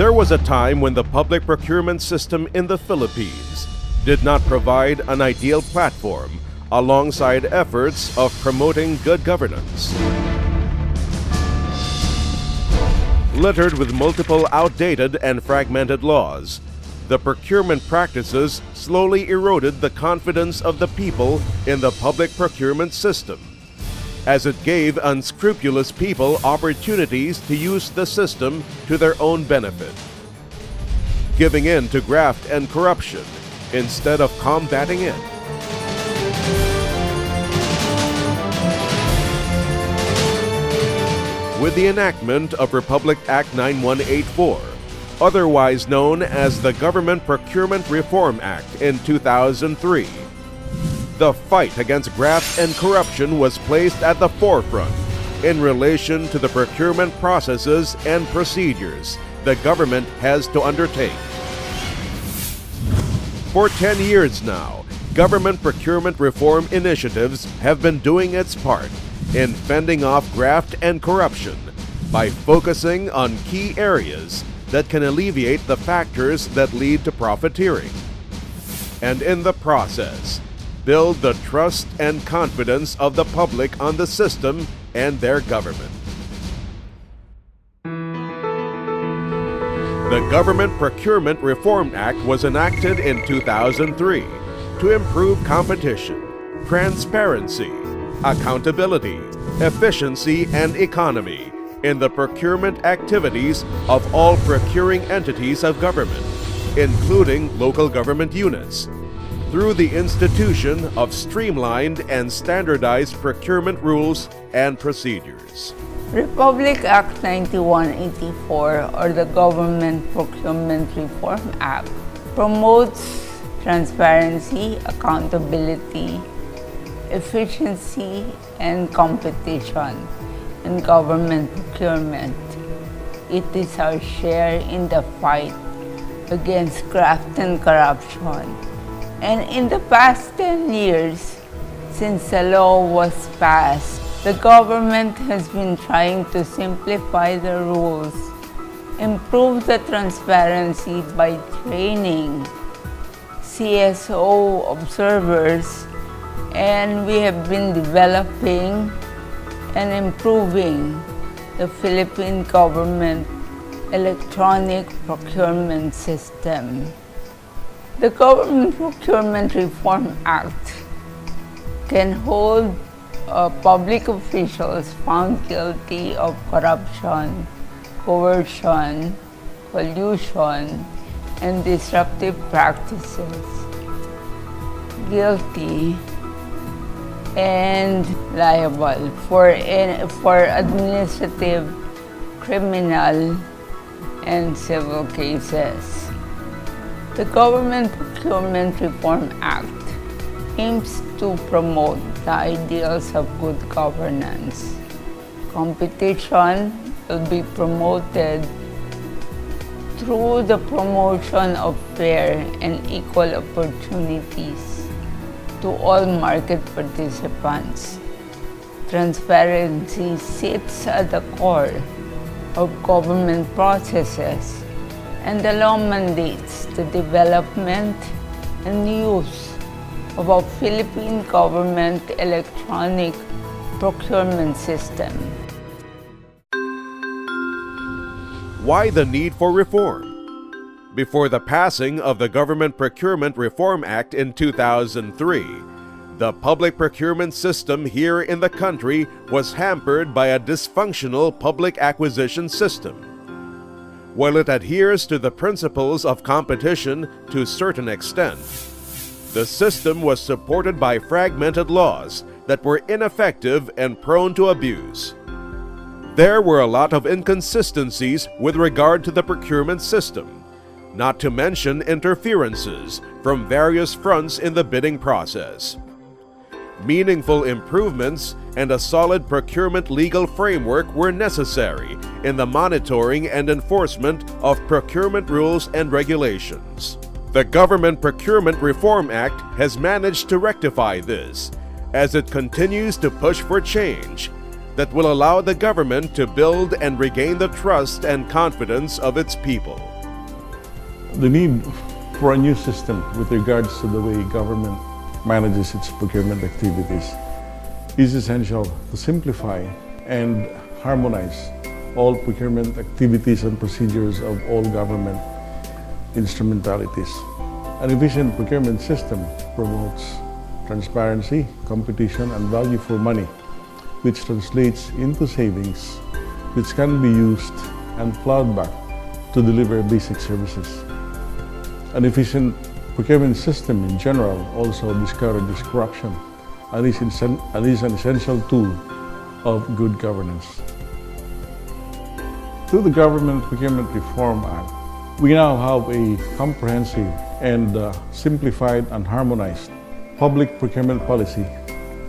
There was a time when the public procurement system in the Philippines did not provide an ideal platform alongside efforts of promoting good governance. Littered with multiple outdated and fragmented laws, the procurement practices slowly eroded the confidence of the people in the public procurement system, as it gave unscrupulous people opportunities to use the system to their own benefit, giving in to graft and corruption instead of combating it. With the enactment of Republic Act 9184, otherwise known as the Government Procurement Reform Act in 2003, the fight against graft and corruption was placed at the forefront in relation to the procurement processes and procedures the government has to undertake. For 10 years now, government procurement reform initiatives have been doing its part in fending off graft and corruption by focusing on key areas that can alleviate the factors that lead to profiteering, and in the process, build the trust and confidence of the public on the system and their government. The Government Procurement Reform Act was enacted in 2003 to improve competition, transparency, accountability, efficiency, and economy in the procurement activities of all procuring entities of government, including local government units, through the institution of streamlined and standardized procurement rules and procedures. Republic Act 9184, or the Government Procurement Reform Act, promotes transparency, accountability, efficiency, and competition in government procurement. It is our share in the fight against graft and corruption. And in the past 10 years, since the law was passed, the government has been trying to simplify the rules, improve the transparency by training CSO observers, and we have been developing and improving the Philippine government electronic procurement system. The Government Procurement Reform Act can hold public officials found guilty of corruption, coercion, collusion, and disruptive practices guilty and liable for administrative, criminal, and civil cases. The Government Procurement Reform Act aims to promote the ideals of good governance. Competition will be promoted through the promotion of fair and equal opportunities to all market participants. Transparency sits at the core of government processes, and the law mandates the development and use of a Philippine government electronic procurement system. Why the need for reform? Before the passing of the Government Procurement Reform Act in 2003, the public procurement system here in the country was hampered by a dysfunctional public acquisition system. While it adheres to the principles of competition to a certain extent, the system was supported by fragmented laws that were ineffective and prone to abuse. There were a lot of inconsistencies with regard to the procurement system, not to mention interferences from various fronts in the bidding process. Meaningful improvements and a solid procurement legal framework were necessary in the monitoring and enforcement of procurement rules and regulations. The Government Procurement Reform Act has managed to rectify this, as it continues to push for change that will allow the government to build and regain the trust and confidence of its people. The need for a new system with regards to the way government manages its procurement activities is essential to simplify and harmonize all procurement activities and procedures of all government instrumentalities. An efficient procurement system promotes transparency, competition, and value for money, which translates into savings, which can be used and plowed back to deliver basic services. An efficient procurement system in general also discourages corruption and is an essential tool of good governance. Through the Government Procurement Reform Act, we now have a comprehensive and simplified and harmonized public procurement policy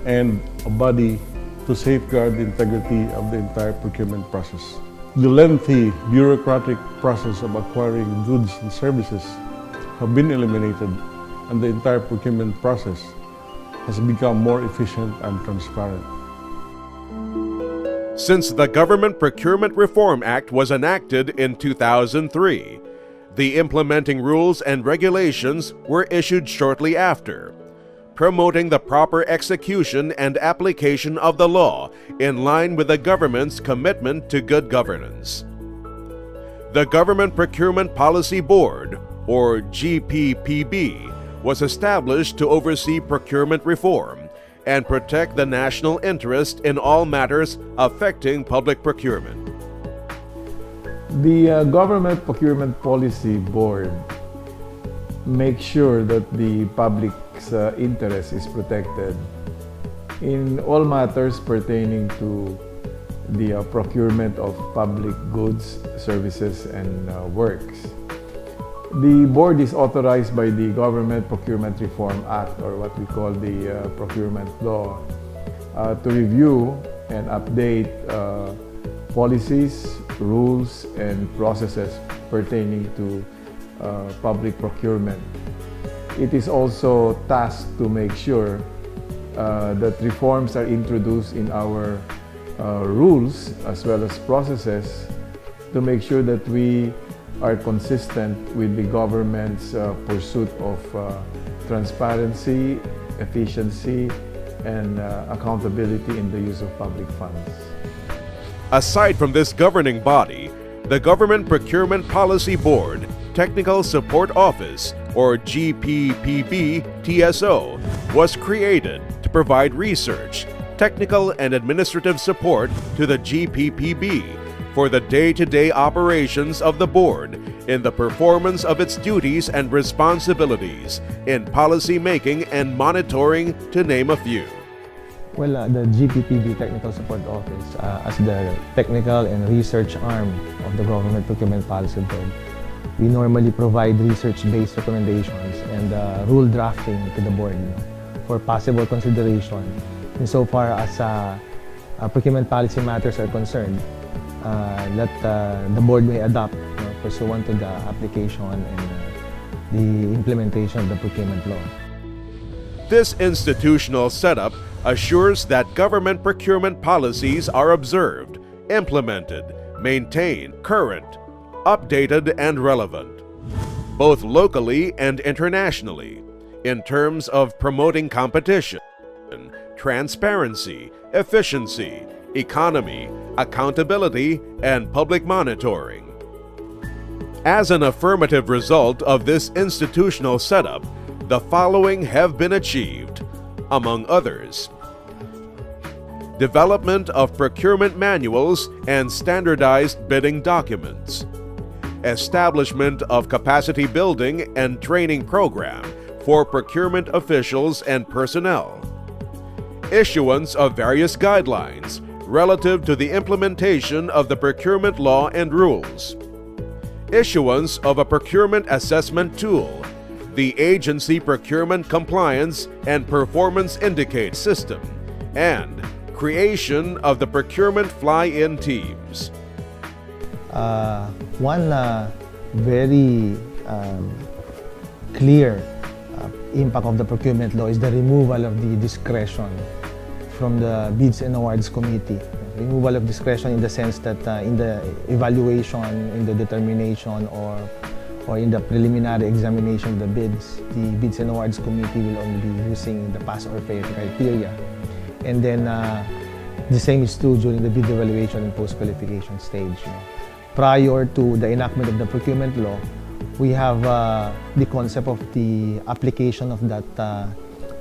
and a body to safeguard the integrity of the entire procurement process. The lengthy bureaucratic process of acquiring goods and services have been eliminated, and the entire procurement process has become more efficient and transparent. Since the Government Procurement Reform Act was enacted in 2003, the implementing rules and regulations were issued shortly after, promoting the proper execution and application of the law in line with the government's commitment to good governance. The Government Procurement Policy Board, or GPPB, was established to oversee procurement reform and protect the national interest in all matters affecting public procurement. The Government Procurement Policy Board makes sure that the public's interest is protected in all matters pertaining to the procurement of public goods, services, and works. The board is authorized by the Government Procurement Reform Act, or what we call the procurement law, to review and update policies, rules, and processes pertaining to public procurement. It is also tasked to make sure that reforms are introduced in our rules as well as processes to make sure that we are consistent with the government's pursuit of transparency, efficiency, and accountability in the use of public funds. Aside from this governing body, the Government Procurement Policy Board Technical Support Office, or GPPB-TSO, was created to provide research, technical and administrative support to the GPPB for the day-to-day operations of the board in the performance of its duties and responsibilities in policy making and monitoring, to name a few. Well, the GPPB Technical Support Office, as the technical and research arm of the Government Procurement Policy Board, we normally provide research-based recommendations and rule drafting to the board for possible consideration insofar as procurement policy matters are concerned that the board may adopt pursuant to the application and the implementation of the procurement law. This institutional setup assures that government procurement policies are observed, implemented, maintained, current, updated, and relevant, both locally and internationally, in terms of promoting competition, transparency, efficiency, economy, accountability, and public monitoring. As an affirmative result of this institutional setup, the following have been achieved, among others: development of procurement manuals and standardized bidding documents, establishment of capacity building and training program for procurement officials and personnel, issuance of various guidelines relative to the implementation of the procurement law and rules, issuance of a procurement assessment tool, the Agency Procurement Compliance and Performance Indicator System, and creation of the procurement fly-in teams. One very clear impact of the procurement law is the removal of the discretion from the Bids and Awards Committee. Removal of discretion in the sense that in the evaluation, in the determination or or in the preliminary examination of the Bids and Awards Committee will only be using the pass or fail criteria. And then the same is true during the bid evaluation and post-qualification stage. Prior to the enactment of the procurement law, we have the concept of the application of that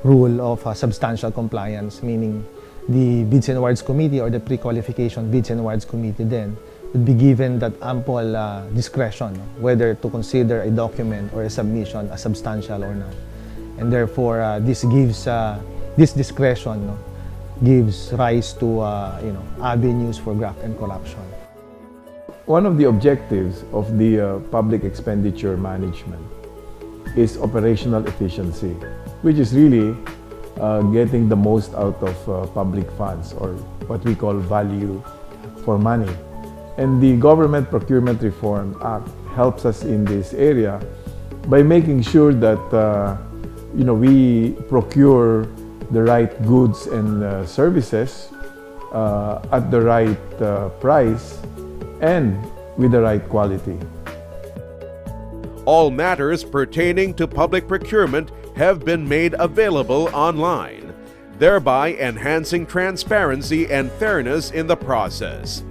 rule of substantial compliance, meaning the Bids and Awards Committee or the Pre-Qualification Bids and Awards Committee then would be given that ample discretion whether to consider a document or a submission as substantial or not. And therefore, this discretion gives rise to avenues for graft and corruption. One of the objectives of the public expenditure management is operational efficiency, which is really getting the most out of public funds, or what we call value for money. And the Government Procurement Reform Act helps us in this area by making sure that we procure the right goods and services at the right price and with the right quality. All matters pertaining to public procurement have been made available online, thereby enhancing transparency and fairness in the process.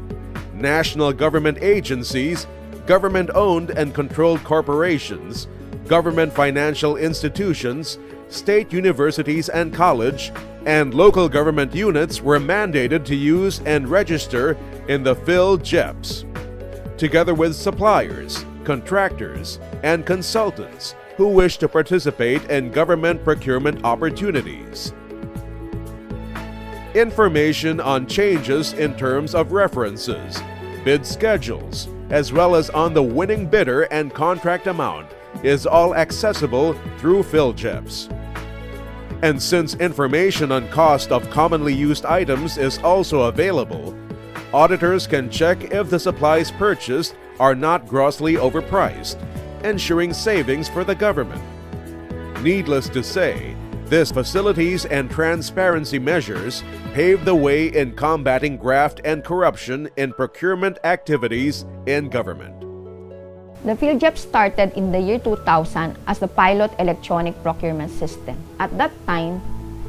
National government agencies, government-owned and controlled corporations, government financial institutions, state universities and college, and local government units were mandated to use and register in the PhilJEPs, together with suppliers, contractors, and consultants who wish to participate in government procurement opportunities. Information on changes in terms of references, bid schedules, as well as on the winning bidder and contract amount is all accessible through PhilJEPs. And since information on cost of commonly used items is also available, auditors can check if the supplies purchased are not grossly overpriced, ensuring savings for the government. Needless to say, this facilities and transparency measures pave the way in combating graft and corruption in procurement activities in government. The PhilJEP started in the year 2000 as the pilot electronic procurement system. At that time,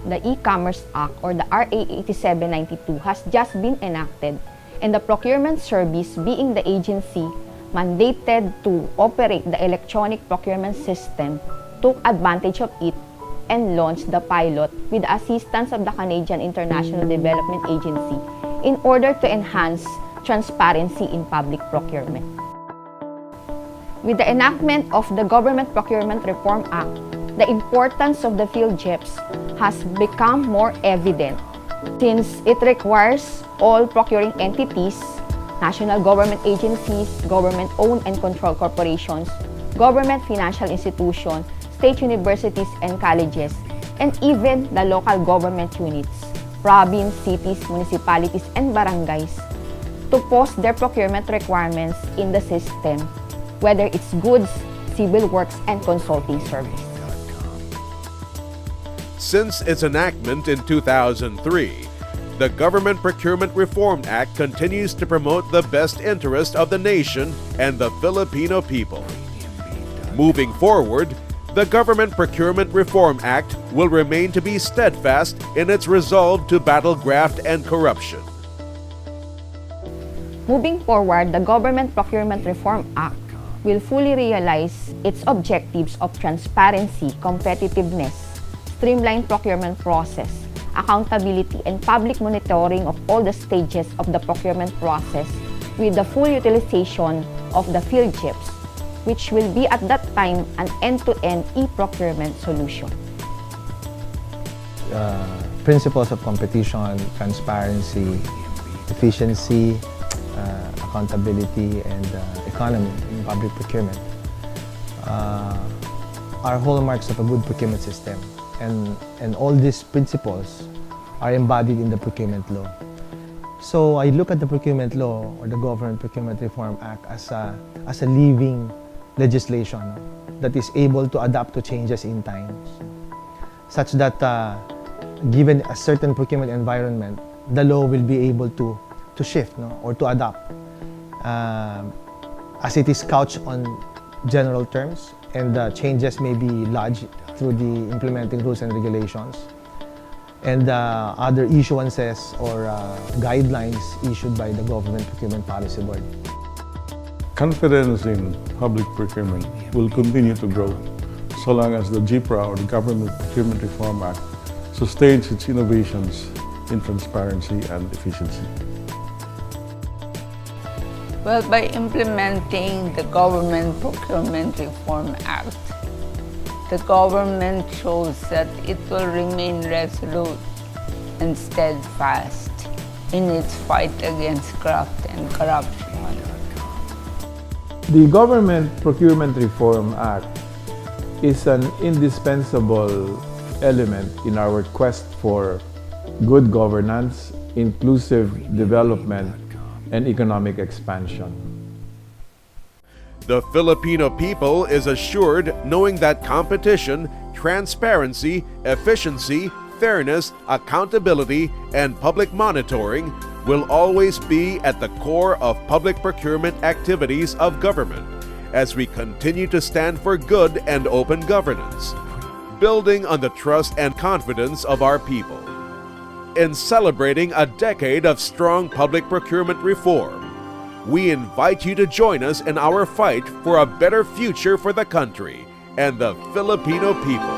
the E-Commerce Act or the RA 8792 has just been enacted, and the Procurement Service, being the agency mandated to operate the electronic procurement system, took advantage of it and launched the pilot with the assistance of the Canadian International Development Agency in order to enhance transparency in public procurement. With the enactment of the Government Procurement Reform Act, the importance of the PhilJEPs has become more evident since it requires all procuring entities, national government agencies, government-owned and controlled corporations, government financial institutions, state universities and colleges, and even the local government units, province, cities, municipalities, and barangays to post their procurement requirements in the system, whether it's goods, civil works, and consulting service. Since its enactment in 2003, the Government Procurement Reform Act continues to promote the best interest of the nation and the Filipino people. Moving forward, the Government Procurement Reform Act will remain to be steadfast in its resolve to battle graft and corruption. Moving forward, the Government Procurement Reform Act will fully realize its objectives of transparency, competitiveness, streamlined procurement process, accountability, and public monitoring of all the stages of the procurement process with the full utilization of the PhilJEPs, which will be at that time an end-to-end e-procurement solution. Principles of competition, transparency, efficiency, accountability, and economy in public procurement are hallmarks of a good procurement system. And all these principles are embodied in the procurement law. So I look at the procurement law or the Government Procurement Reform Act as a living legislation that is able to adapt to changes in times, such that given a certain procurement environment, the law will be able to shift or to adapt as it is couched on general terms, and changes may be lodged through the implementing rules and regulations, and other issuances or guidelines issued by the Government Procurement Policy Board. Confidence in public procurement will continue to grow so long as the GPRA, or the Government Procurement Reform Act, sustains its innovations in transparency and efficiency. Well, by implementing the Government Procurement Reform Act, the government shows that it will remain resolute and steadfast in its fight against graft and corruption. The Government Procurement Reform Act is an indispensable element in our quest for good governance, inclusive development, and economic expansion. The Filipino people is assured knowing that competition, transparency, efficiency, fairness, accountability, and public monitoring will always be at the core of public procurement activities of government as we continue to stand for good and open governance, building on the trust and confidence of our people. In celebrating a decade of strong public procurement reform, we invite you to join us in our fight for a better future for the country and the Filipino people.